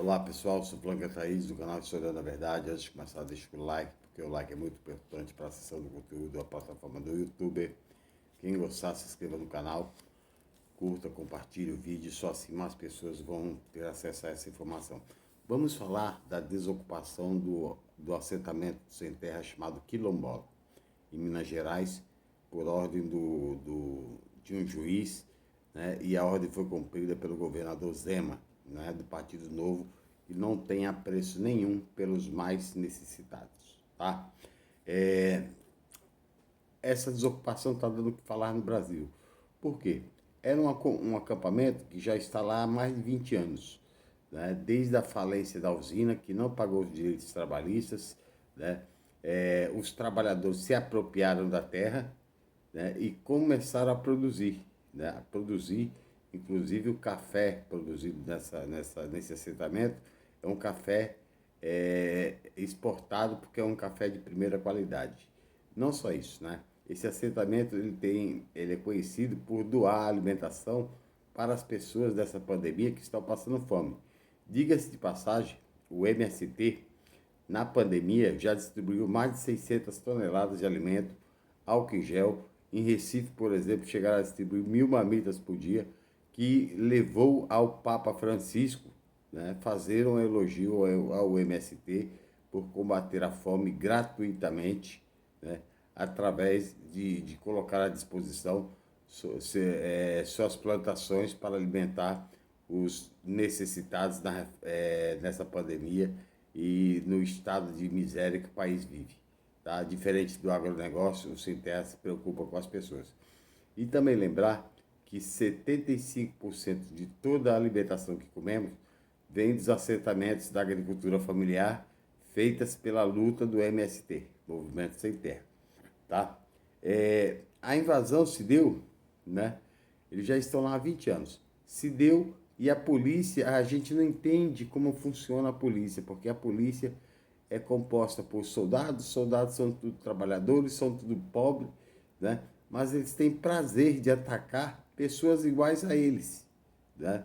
Olá pessoal, sou Blanca Thaís do canal História da Verdade. Antes de começar, deixa o like, porque o like é muito importante para a acessão do conteúdo da plataforma do YouTube. Quem gostar, se inscreva no canal, curta, compartilhe o vídeo, só assim mais pessoas vão ter acesso a essa informação. Vamos falar da desocupação do assentamento sem terra chamado Quilombola, em Minas Gerais, por ordem de um juiz, né, e a ordem foi cumprida pelo governador Zema, né, do Partido Novo, e não tem apreço nenhum pelos mais necessitados. Tá? Essa desocupação está dando o que falar no Brasil. Por quê? Era um acampamento que já está lá há mais de 20 anos, né? Desde a falência da usina, que não pagou os direitos trabalhistas, né? Os trabalhadores se apropriaram da terra, né? E começaram a produzir, né? A produzir, inclusive o café produzido nesse assentamento é um café exportado porque é um café de primeira qualidade. Não só isso, né? Esse assentamento ele é conhecido por doar alimentação para as pessoas dessa pandemia que estão passando fome. Diga-se de passagem, o MST, na pandemia, já distribuiu mais de 600 toneladas de alimento, álcool em gel. Em Recife, por exemplo, chegaram a distribuir 1.000 marmitas por dia, que levou ao Papa Francisco, né, fazer um elogio ao MST por combater a fome gratuitamente, né, através de colocar à disposição suas plantações para alimentar os necessitados nessa pandemia e no estado de miséria que o país vive. Tá? Diferente do agronegócio, o Sem Terra se preocupa com as pessoas. E também lembrar que 75% de toda a alimentação que comemos vem dos assentamentos da agricultura familiar feitas pela luta do MST, Movimento Sem Terra. Tá? A invasão se deu, né? Eles já estão lá há 20 anos. Se deu e a polícia, a gente não entende como funciona a polícia, porque a polícia é composta por soldados, soldados são tudo trabalhadores, são tudo pobres, né? Mas eles têm prazer de atacar pessoas iguais a eles, né?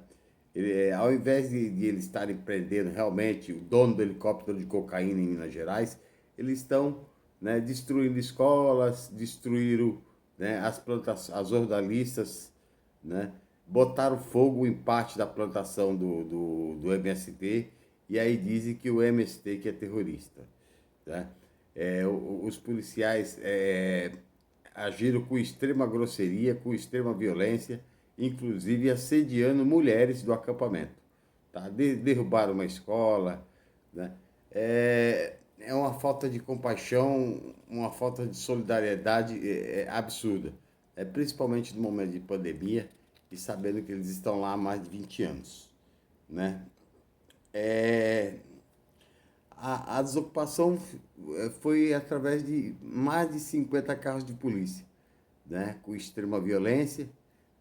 Ao invés de eles estarem prendendo realmente o dono do helicóptero de cocaína em Minas Gerais, eles estão, né, destruindo escolas, destruíram, né, as plantações, as hortaliças, né, botaram fogo em parte da plantação do MST e aí dizem que o MST que é terrorista. Né? Os policiais agiram com extrema grosseria, com extrema violência, inclusive assediando mulheres do acampamento. Tá? Derrubaram uma escola. Né? É uma falta de compaixão, uma falta de solidariedade absurda. Principalmente no momento de pandemia e sabendo que eles estão lá há mais de 20 anos. Né? A desocupação foi através de mais de 50 carros de polícia, né, com extrema violência.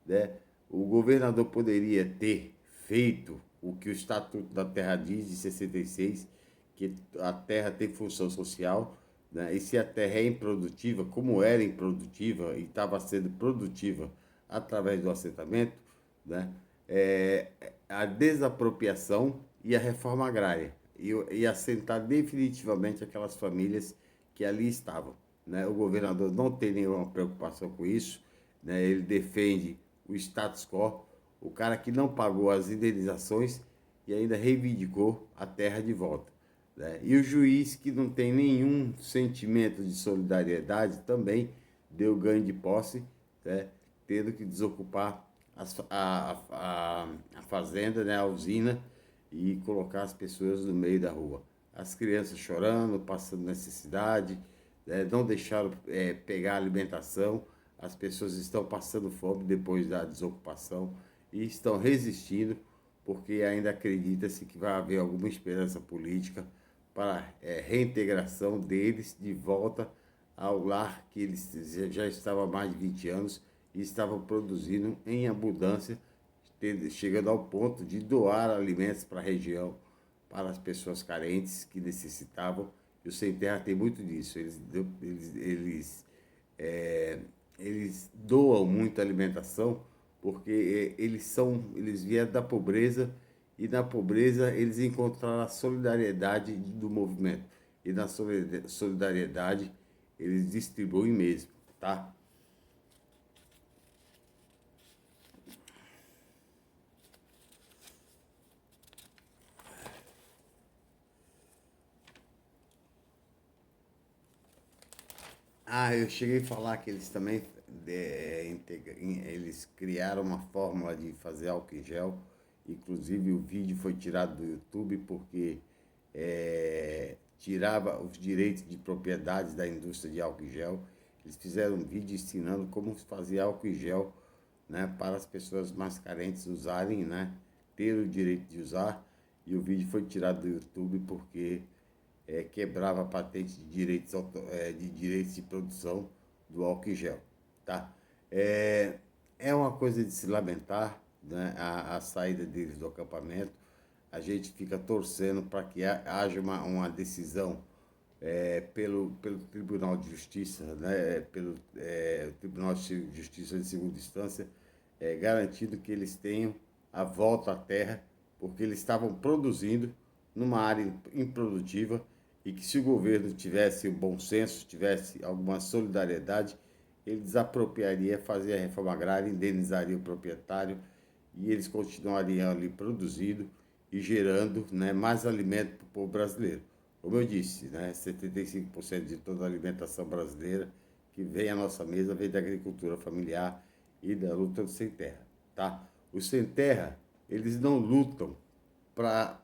Né? O governador poderia ter feito o que o Estatuto da Terra diz, de 66, que a terra tem função social, né? E se a terra é improdutiva, como era improdutiva e estava sendo produtiva através do assentamento, né? É, a desapropriação e a reforma agrária, e assentar definitivamente aquelas famílias que ali estavam. Né? O governador não tem nenhuma preocupação com isso, né? Ele defende o status quo, o cara que não pagou as indenizações e ainda reivindicou a terra de volta. Né? E o juiz, que não tem nenhum sentimento de solidariedade, também deu ganho de posse, né? Tendo que desocupar a fazenda, né? A usina, e colocar as pessoas no meio da rua. As crianças chorando, passando necessidade, né? Não deixaram pegar alimentação, as pessoas estão passando fome depois da desocupação e estão resistindo porque ainda acredita-se que vai haver alguma esperança política para a reintegração deles de volta ao lar que eles já estavam há mais de 20 anos e estavam produzindo em abundância, chegando ao ponto de doar alimentos para a região, para as pessoas carentes que necessitavam. E o Sem Terra tem muito disso. Eles doam muita alimentação porque eles vieram da pobreza e na pobreza eles encontraram a solidariedade do movimento. E na solidariedade eles distribuem mesmo, tá? Ah, eu cheguei a falar que eles também eles criaram uma fórmula de fazer álcool em gel. Inclusive o vídeo foi tirado do YouTube porque tirava os direitos de propriedades da indústria de álcool em gel. Eles fizeram um vídeo ensinando como fazer álcool em gel, né, para as pessoas mais carentes usarem, né, ter o direito de usar. E o vídeo foi tirado do YouTube porque quebrava a patente de direitos de produção do álcool em gel. Tá? É uma coisa de se lamentar, né, a saída deles do acampamento. A gente fica torcendo para que haja uma decisão pelo Tribunal de Justiça, né, pelo Tribunal de Justiça de segunda instância, garantindo que eles tenham a volta à terra, porque eles estavam produzindo numa área improdutiva e que se o governo tivesse o bom senso, tivesse alguma solidariedade, ele desapropriaria, fazia a reforma agrária, indenizaria o proprietário e eles continuariam ali produzindo e gerando, né, mais alimento para o povo brasileiro. Como eu disse, né, 75% de toda a alimentação brasileira que vem à nossa mesa vem da agricultura familiar e da luta do sem terra. Tá? Os sem terra, eles não lutam para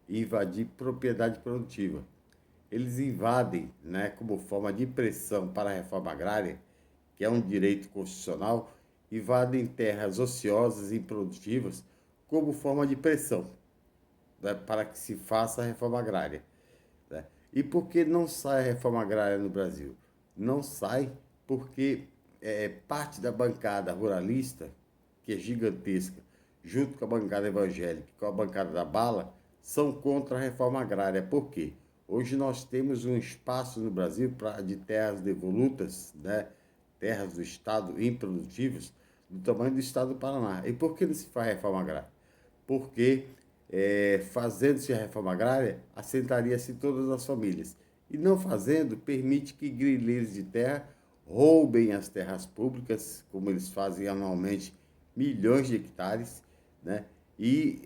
invadir propriedade produtiva. Eles invadem, né, como forma de pressão para a reforma agrária, que é um direito constitucional, invadem terras ociosas e improdutivas como forma de pressão, né, para que se faça a reforma agrária. Né? E por que não sai a reforma agrária no Brasil? Não sai porque parte da bancada ruralista, que é gigantesca, junto com a bancada evangélica, com a bancada da bala, são contra a reforma agrária. Por quê? Hoje nós temos um espaço no Brasil de terras devolutas, né? Terras do Estado improdutivas, do tamanho do Estado do Paraná. E por que não se faz reforma agrária? Porque fazendo-se a reforma agrária, assentaria-se todas as famílias. E não fazendo, permite que grileiros de terra roubem as terras públicas, como eles fazem anualmente, milhões de hectares, né? E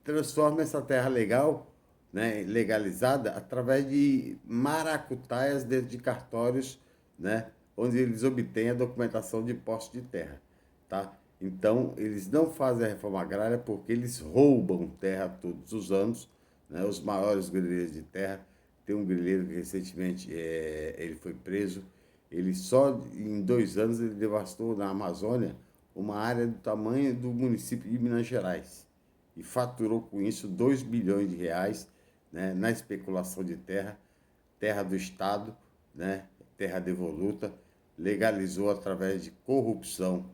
transforma essa terra legal, né, legalizada, através de maracutaias dentro de cartórios, né, onde eles obtêm a documentação de posse de terra. Tá? Então, eles não fazem a reforma agrária porque eles roubam terra todos os anos, né? Os maiores grileiros de terra. Tem um grileiro que recentemente ele foi preso. Ele só em 2 anos ele devastou na Amazônia uma área do tamanho do município de Minas Gerais e faturou com isso 2 bilhões de reais, né, na especulação de terra, terra do Estado, né, terra devoluta, legalizou através de corrupção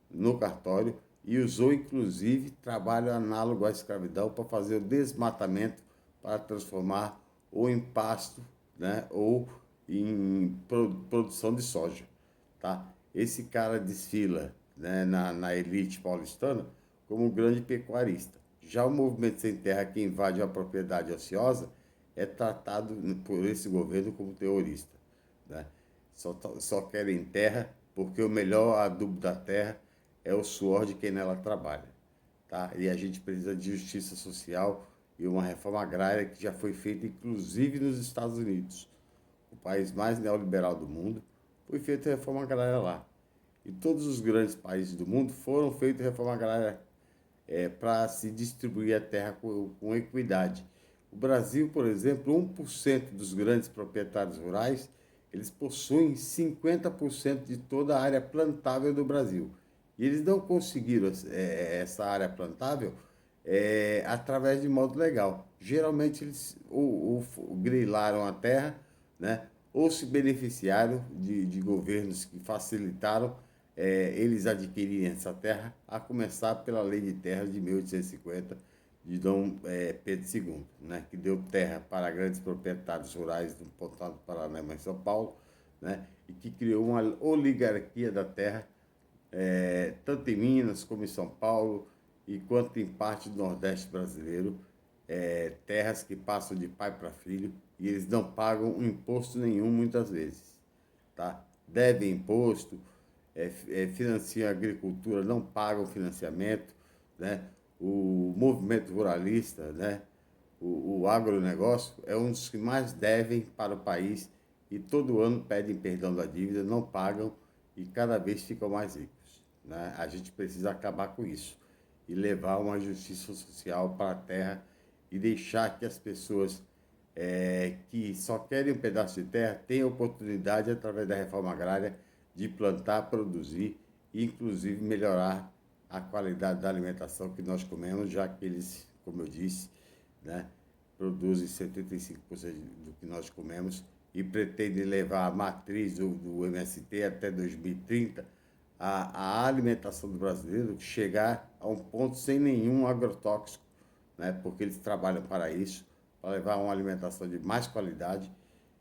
no cartório e usou inclusive trabalho análogo à escravidão para fazer o desmatamento para transformar ou em pasto, né, ou em produção de soja. Tá? Esse cara desfila, né, na elite paulistana como um grande pecuarista. Já o movimento sem terra que invade a propriedade ociosa é tratado por esse governo como terrorista. Né? Só querem terra porque o melhor adubo da terra é o suor de quem nela trabalha. Tá? E a gente precisa de justiça social e uma reforma agrária que já foi feita inclusive nos Estados Unidos, o país mais neoliberal do mundo. Foi feita reforma agrária lá. E todos os grandes países do mundo foram feitos reforma agrária para se distribuir a terra com equidade. O Brasil, por exemplo, 1% dos grandes proprietários rurais, eles possuem 50% de toda a área plantável do Brasil. E eles não conseguiram essa área plantável através de modo legal. Geralmente eles ou grilaram a terra, né? Ou se beneficiaram de governos que facilitaram eles adquirirem essa terra, a começar pela Lei de Terras de 1850, de Dom Pedro II, né, que deu terra para grandes proprietários rurais do Pontal do Paraná e São Paulo, né, e que criou uma oligarquia da terra tanto em Minas como em São Paulo, e quanto em parte do Nordeste brasileiro, terras que passam de pai para filho e eles não pagam imposto nenhum muitas vezes, tá? Devem imposto, financiam a agricultura, não pagam financiamento, né? O movimento ruralista, né? O agronegócio é um dos que mais devem para o país e todo ano pedem perdão da dívida, não pagam e cada vez ficam mais ricos, né? A gente precisa acabar com isso e levar uma justiça social para a terra e deixar que as pessoas que só querem um pedaço de terra tenham oportunidade, através da reforma agrária, de plantar, produzir e, inclusive, melhorar a qualidade da alimentação que nós comemos, já que eles, como eu disse, né, produzem 75% do que nós comemos e pretendem levar a matriz do MST até 2030 a alimentação do brasileiro chegar a um ponto sem nenhum agrotóxico, né? Porque eles trabalham para isso, para levar uma alimentação de mais qualidade,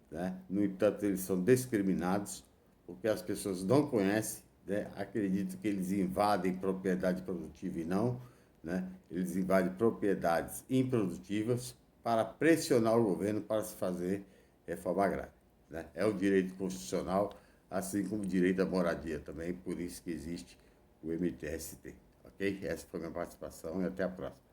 né? No entanto, eles são discriminados porque as pessoas não conhecem, né? Acreditam que eles invadem propriedade produtiva e não, né? Eles invadem propriedades improdutivas para pressionar o governo para se fazer reforma agrária, né? É o direito constitucional, assim como o direito à moradia também, por isso que existe o MTST, ok? Essa foi a minha participação e até a próxima.